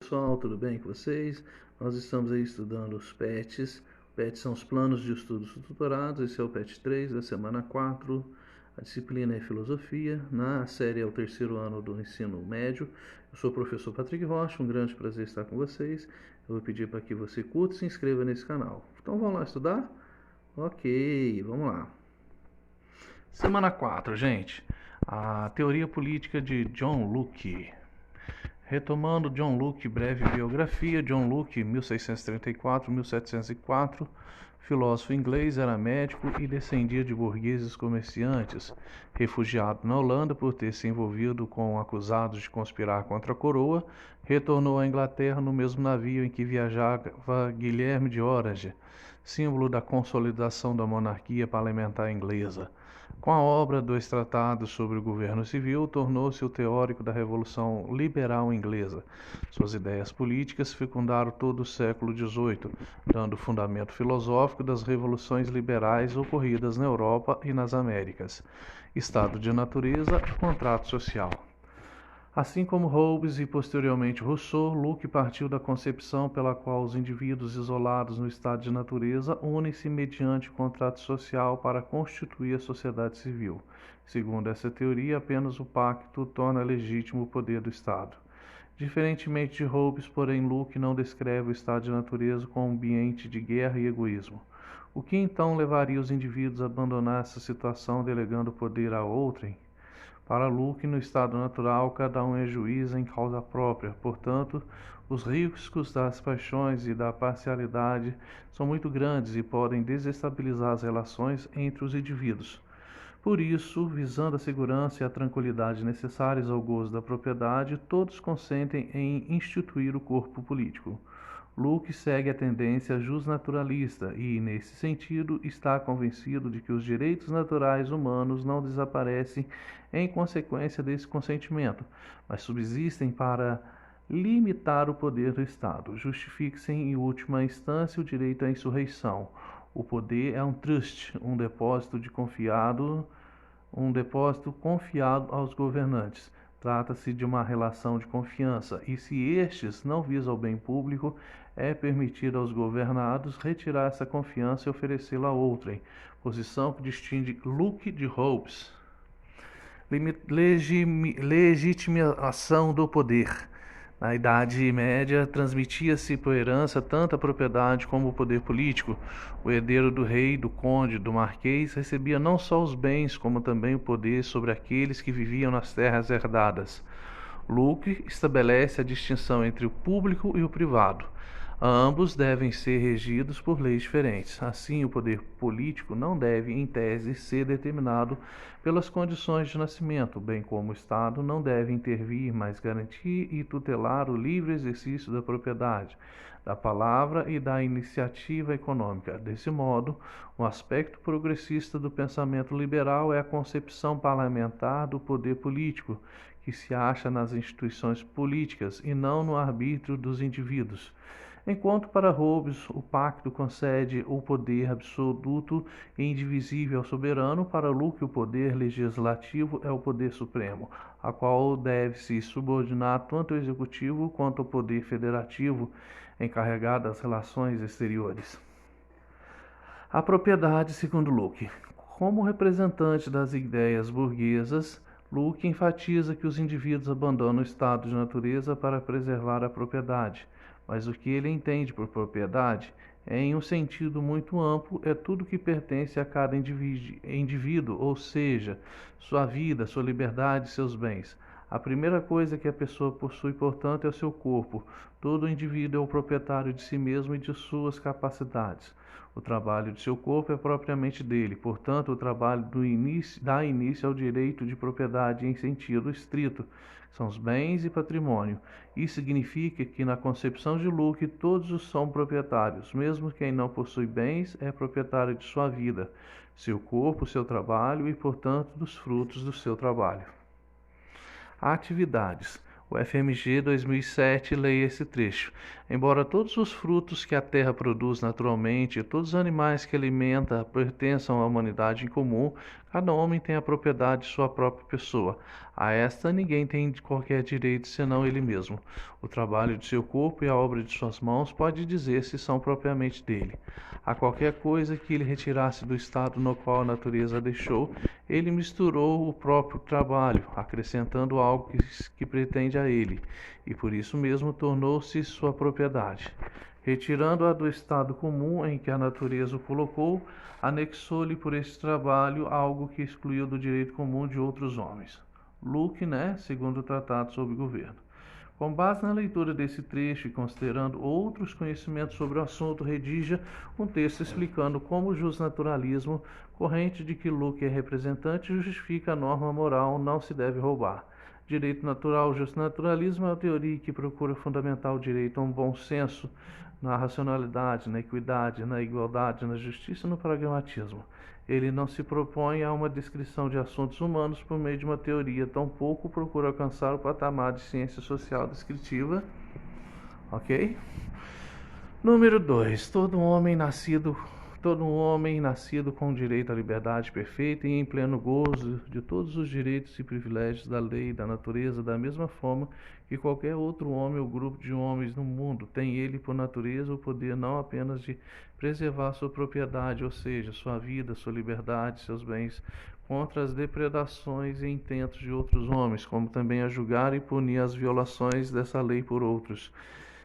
Pessoal, tudo bem com vocês? Nós estamos aí estudando os PETs. PETs são os planos de estudos tutorados. Esse é o PET 3 da semana 4. A disciplina é filosofia. Na série é o terceiro ano do ensino médio. Eu sou o professor Patrick Rocha, um grande prazer estar com vocês. Eu vou pedir para que você curta e se inscreva nesse canal. Então vamos lá estudar? Ok, vamos lá. Semana 4, gente. A teoria política de John Locke. Retomando John Locke, breve biografia. John Locke, 1634-1704, filósofo inglês, era médico e descendia de burgueses comerciantes. Refugiado na Holanda por ter se envolvido com acusados de conspirar contra a coroa, retornou à Inglaterra no mesmo navio em que viajava Guilherme de Orange, símbolo da consolidação da monarquia parlamentar inglesa. Com a obra Dois Tratados sobre o Governo Civil, tornou-se o teórico da Revolução Liberal Inglesa. Suas ideias políticas fecundaram todo o século XVIII, dando fundamento filosófico das revoluções liberais ocorridas na Europa e nas Américas. Estado de natureza e contrato social. Assim como Hobbes e posteriormente Rousseau, Locke partiu da concepção pela qual os indivíduos isolados no estado de natureza unem-se mediante contrato social para constituir a sociedade civil. Segundo essa teoria, apenas o pacto torna legítimo o poder do Estado. Diferentemente de Hobbes, porém, Locke não descreve o estado de natureza como um ambiente de guerra e egoísmo. O que então levaria os indivíduos a abandonar essa situação delegando o poder a outrem? Para Locke, no estado natural, cada um é juiz em causa própria. Portanto, os riscos das paixões e da parcialidade são muito grandes e podem desestabilizar as relações entre os indivíduos. Por isso, visando a segurança e a tranquilidade necessárias ao gozo da propriedade, todos consentem em instituir o corpo político. Locke segue a tendência justnaturalista e, nesse sentido, está convencido de que os direitos naturais humanos não desaparecem em consequência desse consentimento, mas subsistem para limitar o poder do Estado. Justifique-se em última instância o direito à insurreição. O poder é um trust, um depósito confiado aos governantes. Trata-se de uma relação de confiança, e se estes não visam o bem público, é permitido aos governados retirar essa confiança e oferecê-la a outrem, posição que distingue Locke de Hobbes. Legitimação do poder. Na Idade Média, transmitia-se por herança tanto a propriedade como o poder político. O herdeiro do rei, do conde, do marquês recebia não só os bens, como também o poder sobre aqueles que viviam nas terras herdadas. Locke estabelece a distinção entre o público e o privado. Ambos devem ser regidos por leis diferentes. Assim, o poder político não deve, em tese, ser determinado pelas condições de nascimento, bem como o Estado não deve intervir, mas garantir e tutelar o livre exercício da propriedade, da palavra e da iniciativa econômica. Desse modo, um aspecto progressista do pensamento liberal é a concepção parlamentar do poder político, que se acha nas instituições políticas e não no arbítrio dos indivíduos. Enquanto para Hobbes o pacto concede o poder absoluto e indivisível ao soberano, para Locke o poder legislativo é o poder supremo, a qual deve se subordinar tanto ao executivo quanto ao poder federativo, encarregado das relações exteriores. A propriedade, segundo Locke. Como representante das ideias burguesas, Locke enfatiza que os indivíduos abandonam o estado de natureza para preservar a propriedade. Mas o que ele entende por propriedade, em um sentido muito amplo, é tudo que pertence a cada indivíduo, ou seja, sua vida, sua liberdade e seus bens. A primeira coisa que a pessoa possui, portanto, é o seu corpo. Todo indivíduo é o proprietário de si mesmo e de suas capacidades. O trabalho de seu corpo é propriamente dele, portanto, o trabalho dá início ao direito de propriedade em sentido estrito, são os bens e patrimônio. Isso significa que, na concepção de Locke, todos são proprietários. Mesmo quem não possui bens é proprietário de sua vida, seu corpo, seu trabalho e, portanto, dos frutos do seu trabalho. Atividades. O FMG 2007 leia esse trecho. Embora todos os frutos que a terra produz naturalmente e todos os animais que alimenta pertençam à humanidade em comum, cada homem tem a propriedade de sua própria pessoa. A esta ninguém tem qualquer direito senão ele mesmo. O trabalho de seu corpo e a obra de suas mãos pode dizer-se são propriamente dele. A qualquer coisa que ele retirasse do estado no qual a natureza a deixou, ele misturou o próprio trabalho, acrescentando algo que pretende a ele, e por isso mesmo tornou-se sua propriedade. Retirando-a do estado comum em que a natureza o colocou, anexou-lhe por esse trabalho algo que excluiu do direito comum de outros homens. Luke, segundo o Tratado sobre Governo. Com base na leitura desse trecho e considerando outros conhecimentos sobre o assunto, redija um texto explicando como o justnaturalismo, corrente de que Luke é representante, justifica a norma moral não se deve roubar. Direito natural. O justnaturalismo é a teoria que procura fundamentar o direito a um bom senso, na racionalidade, na equidade, na igualdade, na justiça e no pragmatismo. Ele não se propõe a uma descrição de assuntos humanos por meio de uma teoria, tampouco procura alcançar o patamar de ciência social descritiva. Ok? Número 2. Todo homem nascido com direito à liberdade perfeita e em pleno gozo de todos os direitos e privilégios da lei e da natureza, da mesma forma que qualquer outro homem ou grupo de homens no mundo, tem ele por natureza o poder não apenas de preservar sua propriedade, ou seja, sua vida, sua liberdade, seus bens, contra as depredações e intentos de outros homens, como também a julgar e punir as violações dessa lei por outros.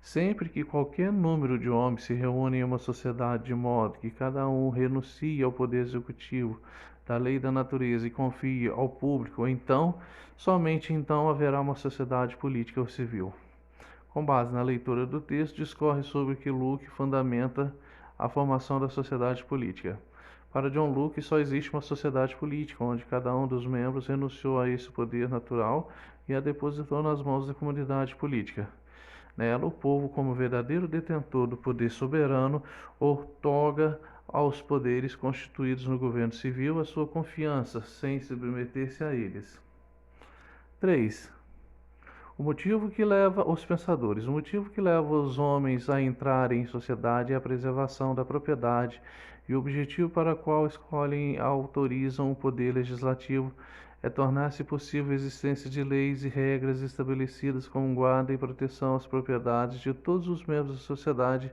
Sempre que qualquer número de homens se reúne em uma sociedade de modo que cada um renuncie ao poder executivo da lei da natureza e confie ao público, então, somente então haverá uma sociedade política ou civil. Com base na leitura do texto, discorre sobre que Locke fundamenta a formação da sociedade política. Para John Locke, só existe uma sociedade política, onde cada um dos membros renunciou a esse poder natural e a depositou nas mãos da comunidade política. Nela, o povo, como verdadeiro detentor do poder soberano, outorga aos poderes constituídos no governo civil a sua confiança, sem submeter-se a eles. 3. O motivo que leva os homens a entrarem em sociedade é a preservação da propriedade, e o objetivo para o qual escolhem e autorizam o poder legislativo é tornar-se possível a existência de leis e regras estabelecidas como guarda e proteção às propriedades de todos os membros da sociedade,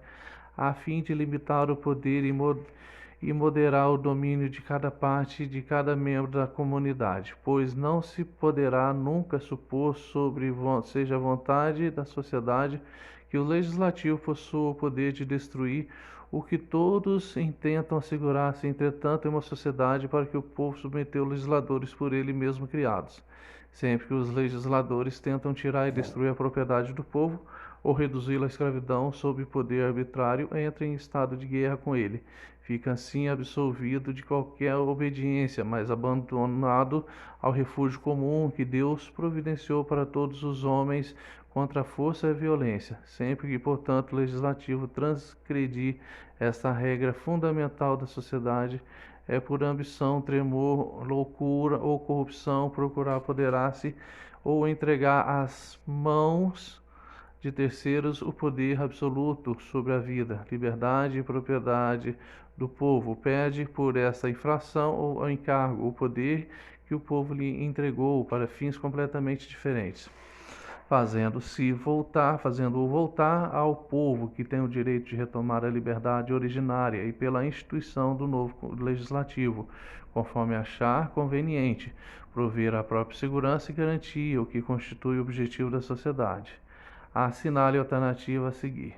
a fim de limitar o poder e moderar o domínio de cada parte de cada membro da comunidade, pois não se poderá nunca supor seja a vontade da sociedade que o legislativo possua o poder de destruir o que todos intentam assegurar-se, entretanto, em uma sociedade para que o povo submeteu legisladores por ele mesmo criados. Sempre que os legisladores tentam tirar e destruir a propriedade do povo ou reduzi-la à escravidão sob poder arbitrário, entra em estado de guerra com ele. Fica assim absolvido de qualquer obediência, mas abandonado ao refúgio comum que Deus providenciou para todos os homens contra a força e a violência. Sempre que, portanto, o legislativo transgredir esta regra fundamental da sociedade, é por ambição, tremor, loucura ou corrupção procurar apoderar-se ou entregar às mãos de terceiros o poder absoluto sobre a vida, liberdade e propriedade do povo. Perde por esta infração ou encargo o poder que o povo lhe entregou para fins completamente diferentes, fazendo-o voltar ao povo que tem o direito de retomar a liberdade originária e pela instituição do novo legislativo, conforme achar conveniente, prover a própria segurança e garantia, o que constitui o objetivo da sociedade. Assinale a alternativa a seguir.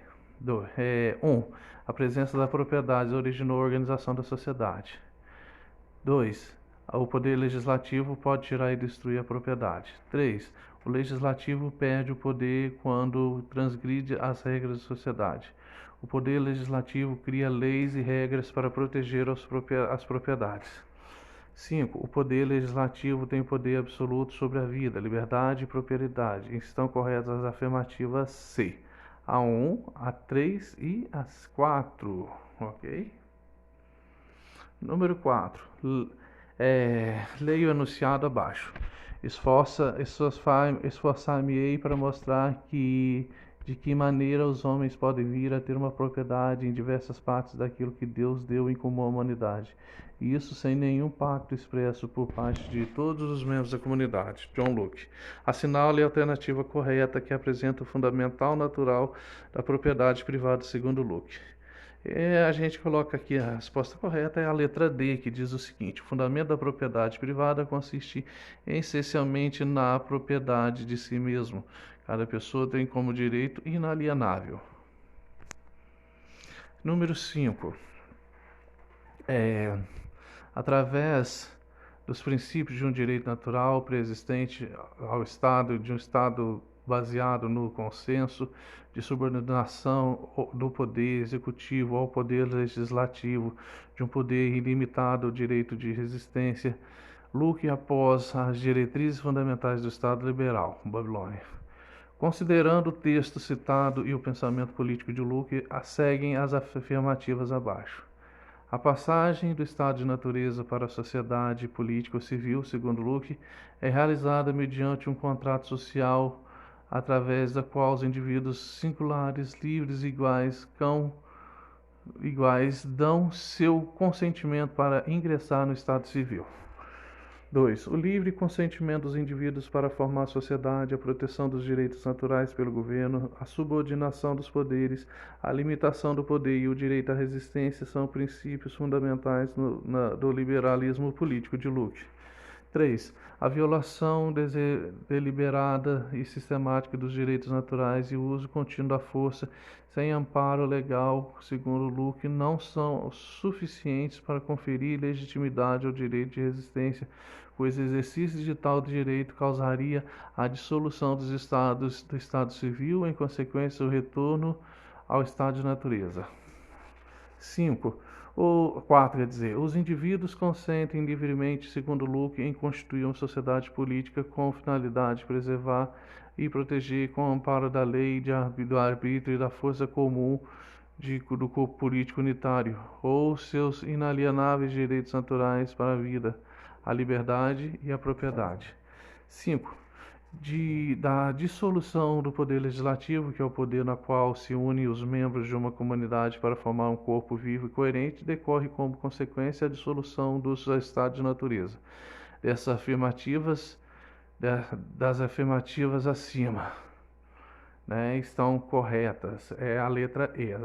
1. A presença da propriedade originou a organização da sociedade. 2. O poder legislativo pode tirar e destruir a propriedade. 3. O legislativo perde o poder quando transgride as regras da sociedade. O poder legislativo cria leis e regras para proteger as propriedades. 5. O poder legislativo tem poder absoluto sobre a vida, liberdade e propriedade. Estão corretas as afirmativas C. A 1, a 3 e as 4. Ok? Número 4. Leia o enunciado abaixo. Esforçar-me-ei para mostrar de que maneira os homens podem vir a ter uma propriedade em diversas partes daquilo que Deus deu em comum à humanidade, e isso sem nenhum pacto expresso por parte de todos os membros da comunidade. John Locke. Assinale a alternativa correta que apresenta o fundamental natural da propriedade privada segundo Locke. A gente coloca aqui a resposta correta é a letra D, que diz o seguinte: o fundamento da propriedade privada consiste essencialmente na propriedade de si mesmo. Cada pessoa tem como direito inalienável. Número 5. Através dos princípios de um direito natural preexistente ao Estado, de um Estado baseado no consenso de subordinação do poder executivo ao poder legislativo, de um poder ilimitado ao direito de resistência, Locke após as diretrizes fundamentais do Estado liberal, Babilônia. Considerando o texto citado e o pensamento político de Locke, seguem as afirmativas abaixo. A passagem do estado de natureza para a sociedade político-civil, segundo Locke, é realizada mediante um contrato social através da qual os indivíduos singulares, livres e iguais dão seu consentimento para ingressar no estado civil. 2. O livre consentimento dos indivíduos para formar a sociedade, a proteção dos direitos naturais pelo governo, a subordinação dos poderes, a limitação do poder e o direito à resistência são princípios fundamentais do liberalismo político de Locke. 3. A violação deliberada e sistemática dos direitos naturais e o uso contínuo da força sem amparo legal, segundo Locke, não são suficientes para conferir legitimidade ao direito de resistência, pois o exercício de tal direito causaria a dissolução do Estado civil, em consequência o retorno ao estado de natureza. 4. Os indivíduos consentem livremente, segundo Locke, em constituir uma sociedade política com finalidade de preservar e proteger, com o amparo da lei, do arbítrio e da força comum do corpo político unitário, ou seus inalienáveis direitos naturais para a vida, a liberdade e a propriedade. 5. Da dissolução do poder legislativo, que é o poder na qual se unem os membros de uma comunidade para formar um corpo vivo e coerente, decorre como consequência a dissolução dos estados de natureza. Das afirmativas acima, estão corretas. É a letra E, as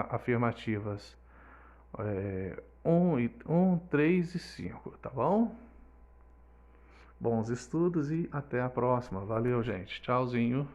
afirmativas 1, 3 e 5, tá bom? Bons estudos e até a próxima. Valeu, gente. Tchauzinho.